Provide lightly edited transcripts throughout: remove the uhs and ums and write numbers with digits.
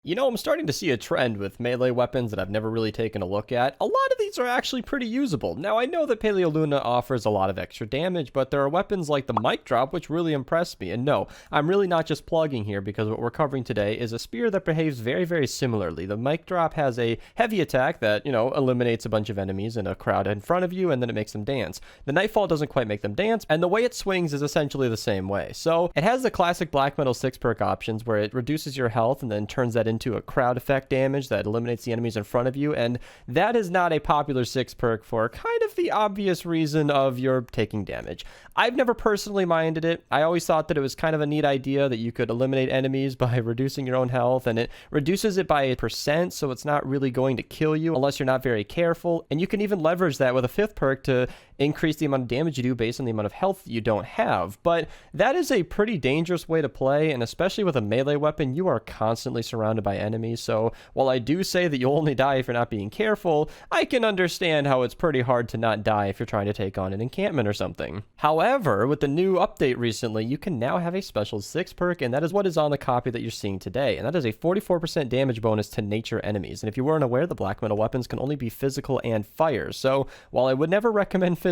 You know, I'm starting to see a trend with melee weapons that I've never really taken a look at. A lot of these are actually pretty usable. Now, I know that Paleoluna offers a lot of extra damage, but there are weapons like the mic drop which really impress me. And no, I'm really not just plugging here because what we're covering today is a spear that behaves very, very similarly. The mic drop has a heavy attack that, eliminates a bunch of enemies in a crowd in front of you and then it makes them dance. The Nightfall doesn't quite make them dance, and the way it swings is essentially the same way. So, it has the classic Black Metal 6 perk options where it reduces your health and then turns that into a crowd effect damage that eliminates the enemies in front of you, and that is not a popular 6 perk for kind of the obvious reason of you're taking damage. I've never personally minded it. I always thought that it was kind of a neat idea that you could eliminate enemies by reducing your own health, and it reduces it by 1%, so it's not really going to kill you unless you're not very careful, and you can even leverage that with a 5th perk to increase the amount of damage you do based on the amount of health you don't have. But that is a pretty dangerous way to play, and especially with a melee weapon, you are constantly surrounded by enemies. So while I do say that you'll only die if you're not being careful, I can understand how it's pretty hard to not die if you're trying to take on an encampment or something. However, with the new update recently, you can now have a special 6 perk, and that is what is on the copy that you're seeing today, and that is a 44% damage bonus to nature enemies. And if you weren't aware, the black metal weapons can only be physical and fire. So while I would never recommend physical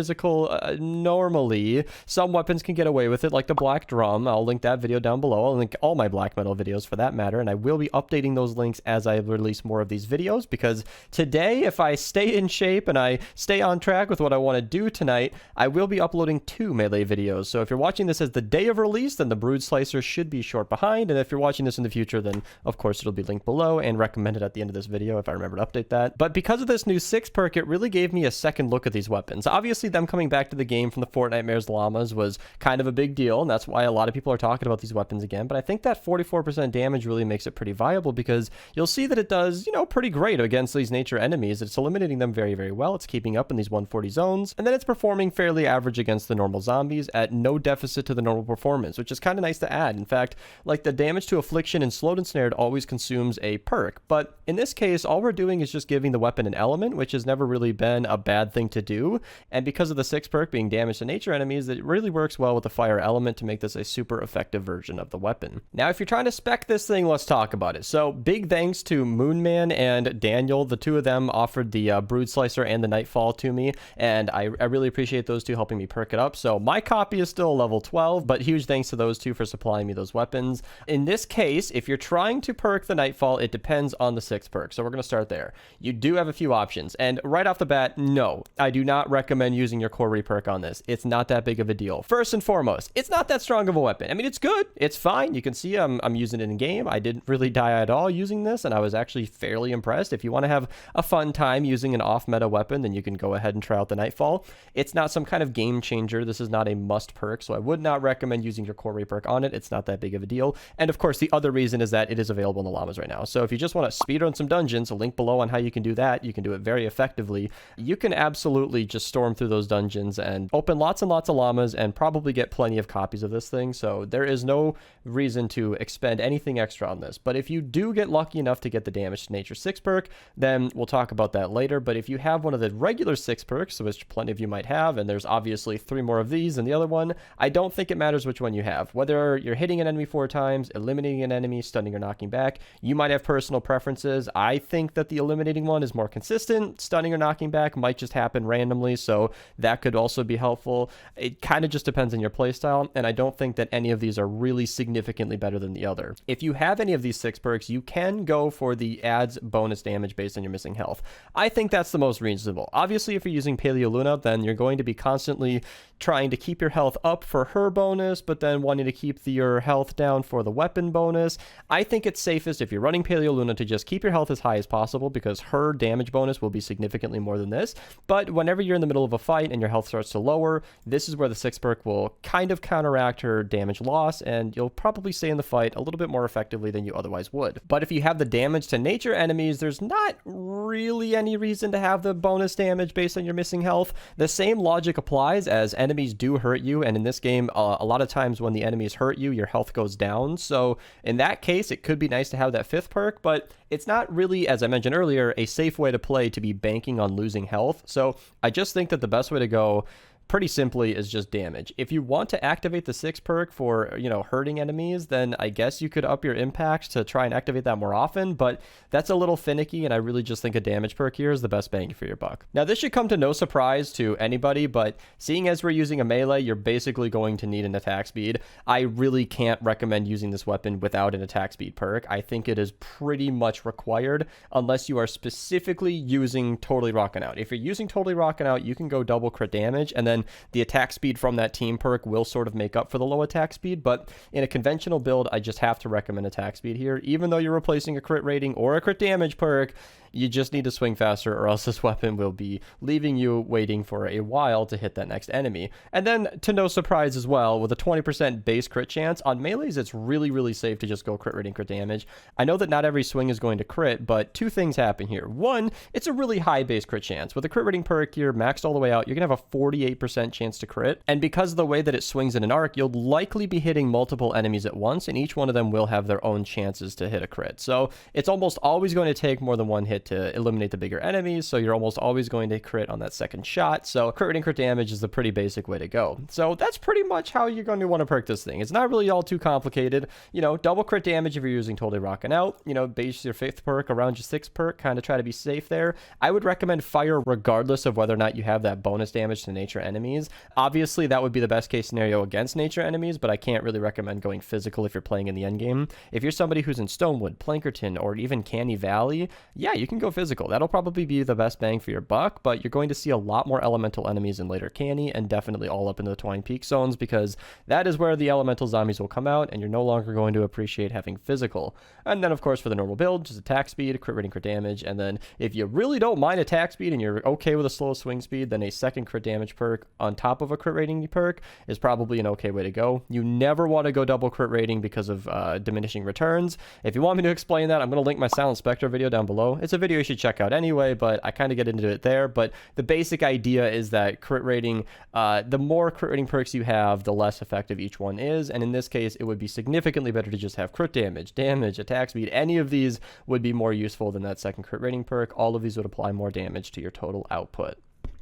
normally, some weapons can get away with it, like the black drum. I'll link that video down below. I'll link all my black metal videos for that matter, and I will be updating those links as I release more of these videos, because today, if I stay in shape and I stay on track with what I want to do tonight, I will be uploading 2 melee videos. So if you're watching this as the day of release, then the Brood Slicer should be short behind, and if you're watching this in the future, then of course it'll be linked below and recommended at the end of this video if I remember to update that. But because of this new 6 perk, it really gave me a second look at these weapons. Obviously, them coming back to the game from the Fortnite Mares Llamas was kind of a big deal, and that's why a lot of people are talking about these weapons again. But I think that 44% damage really makes it pretty viable, because you'll see that it does, pretty great against these nature enemies. It's eliminating them very, very well. It's keeping up in these 140 zones, and then it's performing fairly average against the normal zombies at no deficit to the normal performance, which is kind of nice to add. In fact, like the damage to affliction and slowed and snared always consumes a perk, but in this case, all we're doing is just giving the weapon an element, which has never really been a bad thing to do. And because of the 6 perk being damage to nature enemies, it really works well with the fire element to make this a super effective version of the weapon. Now, if you're trying to spec this thing, let's talk about it. So big thanks to Moonman and Daniel. The 2 of them offered the Brood Slicer and the Nightfall to me, and I really appreciate those 2 helping me perk it up. So my copy is still level 12, but huge thanks to those 2 for supplying me those weapons. In this case, if you're trying to perk the Nightfall, it depends on the 6 perk. So we're going to start there. You do have a few options, and right off the bat, no, I do not recommend using your core reperk on this. It's not that big of a deal. First and foremost, it's not that strong of a weapon. I mean, it's good. It's fine. You can see I'm using it in game. I didn't really die at all using this, and I was actually fairly impressed. If you want to have a fun time using an off-meta weapon, then you can go ahead and try out the Nightfall. It's not some kind of game changer. This is not a must perk, so I would not recommend using your core reperk on it. It's not that big of a deal. And of course, the other reason is that it is available in the llamas right now. So if you just want to speedrun some dungeons, a link below on how you can do that. You can do it very effectively. You can absolutely just storm through those dungeons and open lots and lots of llamas and probably get plenty of copies of this thing. So there is no reason to expend anything extra on this. But if you do get lucky enough to get the damage to nature 6 perk, then we'll talk about that later. But if you have one of the regular 6 perks, which plenty of you might have, and there's obviously 3 more of these than the other one, I don't think it matters which one you have. Whether you're hitting an enemy 4 times, eliminating an enemy, stunning or knocking back, you might have personal preferences. I think that the eliminating one is more consistent. Stunning or knocking back might just happen randomly, so that could also be helpful. It kind of just depends on your playstyle, and I don't think that any of these are really significantly better than the other. If you have any of these 6 perks, you can go for the adds bonus damage based on your missing health. I think that's the most reasonable. Obviously, if you're using Paleoluna, then you're going to be constantly trying to keep your health up for her bonus, but then wanting to keep your health down for the weapon bonus. I think it's safest if you're running Paleoluna to just keep your health as high as possible, because her damage bonus will be significantly more than this. But whenever you're in the middle of a fight and your health starts to lower, this is where the 6 perk will kind of counteract her damage loss, and you'll probably stay in the fight a little bit more effectively than you otherwise would. But if you have the damage to nature enemies, there's not really any reason to have the bonus damage based on your missing health. The same logic applies, as enemies do hurt you, and in this game, a lot of times when the enemies hurt you, your health goes down. So in that case, it could be nice to have that 5th perk, but it's not really, as I mentioned earlier, a safe way to play to be banking on losing health. So I just think that the best way to go pretty simply is just damage. If you want to activate the 6 perk for, you know, hurting enemies, then I guess you could up your impact to try and activate that more often, but that's a little finicky, and I really just think a damage perk here is the best bang for your buck. Now, this should come to no surprise to anybody, but seeing as we're using a melee, you're basically going to need an attack speed. I really can't recommend using this weapon without an attack speed perk. I think it is pretty much required unless you are specifically using Totally Rockin' Out. If you're using Totally Rockin' Out, you can go double crit damage, and then the attack speed from that team perk will sort of make up for the low attack speed, but in a conventional build, I just have to recommend attack speed here. Even though you're replacing a crit rating or a crit damage perk, you just need to swing faster, or else this weapon will be leaving you waiting for a while to hit that next enemy. And then, to no surprise as well, with a 20% base crit chance, on melees it's really, really safe to just go crit rating, crit damage. I know that not every swing is going to crit, but two things happen here. One, it's a really high base crit chance. With a crit rating perk here maxed all the way out, you're going to have a 48% chance to crit, and because of the way that it swings in an arc, you'll likely be hitting multiple enemies at once, and each one of them will have their own chances to hit a crit. So it's almost always going to take more than one hit to eliminate the bigger enemies, so you're almost always going to crit on that second shot. So crit rating, crit damage is the pretty basic way to go. So that's pretty much how you're going to want to perk this thing. It's not really all too complicated. You know, double crit damage if you're using Totally Rockin' Out. You know, base your 5th perk around your 6th perk, kind of try to be safe there. I would recommend fire regardless of whether or not you have that bonus damage to nature enemies. Obviously, that would be the best case scenario against nature enemies, but I can't really recommend going physical if you're playing in the end game. If you're somebody who's in Stonewood, Plankerton, or even Canny Valley, yeah, you can go physical. That'll probably be the best bang for your buck, but you're going to see a lot more elemental enemies in later Canny, and definitely all up into the Twine Peak zones, because that is where the elemental zombies will come out, and you're no longer going to appreciate having physical. And then, of course, for the normal build, just attack speed, crit rating, crit damage, and then if you really don't mind attack speed and you're okay with a slow swing speed, then a second crit damage perk on top of a crit rating perk is probably an okay way to go. You never want to go double crit rating because of diminishing returns. If you want me to explain that, I'm going to link my Silent Spectre video down below. It's a video you should check out anyway, but I kind of get into it there. But the basic idea is that crit rating, the more crit rating perks you have, the less effective each one is, and in this case, it would be significantly better to just have crit damage, attack speed. Any of these would be more useful than that second crit rating perk. All of these would apply more damage to your total output.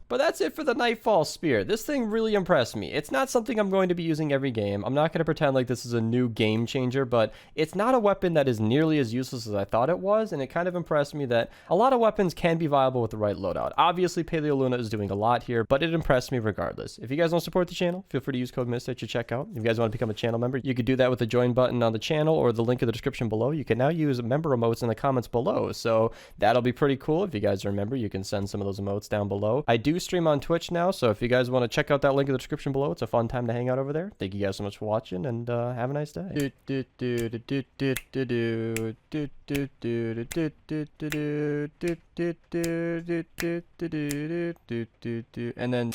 But that's it for the Nightfall Spear. This thing really impressed me. It's not something I'm going to be using every game. I'm not going to pretend like this is a new game changer, but it's not a weapon that is nearly as useless as I thought it was, and it kind of impressed me that a lot of weapons can be viable with the right loadout. Obviously, Paleoluna is doing a lot here, but it impressed me regardless. If you guys want to support the channel, feel free to use code Mista to check out. If you guys want to become a channel member, you could do that with the join button on the channel or the link in the description below. You can now use member emotes in the comments below, so that'll be pretty cool. If you guys remember, you can send some of those emotes down below. I do stream on Twitch now, so if you guys want to check out that link in the description below, it's a fun time to hang out over there. Thank you guys so much for watching, and have a nice day. And then